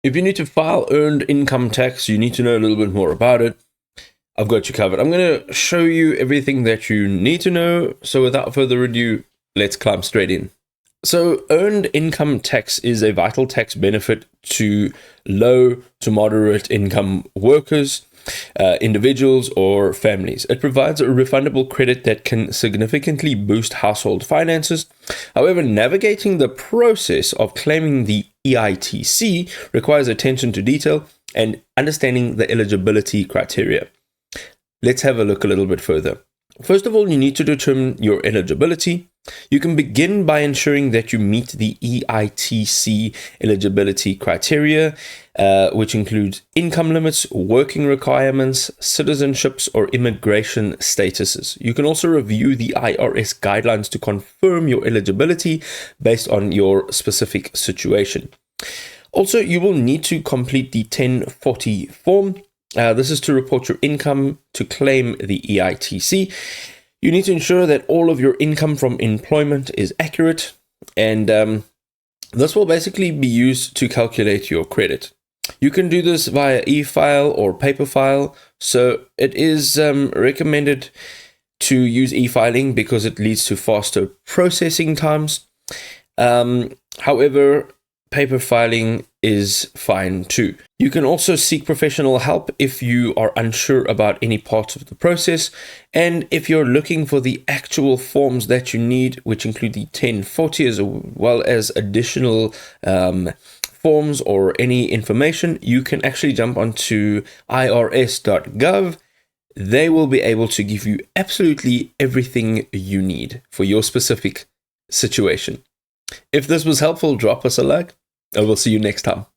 If you need to file earned income tax, you need to know a little bit more about it. I've got you covered. I'm going to show you everything that you need to know. So without further ado, let's climb straight in. So earned income tax is a vital tax benefit to low to moderate income workers, individuals, or families. It provides a refundable credit that can significantly boost household finances. However, navigating the process of claiming the EITC requires attention to detail and understanding the eligibility criteria. Let's have a look a little bit further. First of all, you need to determine your eligibility. You can begin by ensuring that you meet the EITC eligibility criteria, which includes income limits, working requirements, citizenships, or immigration statuses. You can also review the IRS guidelines to confirm your eligibility based on your specific situation. Also, you will need to complete the 1040 form. This is to report your income to claim the EITC. You need to ensure that all of your income from employment is accurate, and this will basically be used to calculate your credit. You can do this via e-file or paper file, so it is recommended to use e-filing because it leads to faster processing times. However, paper filing is fine too. You can also seek professional help if you are unsure about any parts of the process, and if you're looking for the actual forms that you need, which include the 1040 as well as additional forms or any information, you can actually jump onto irs.gov. They will be able to give you absolutely everything you need for your specific situation. If this was helpful, drop us a like, and we'll see you next time.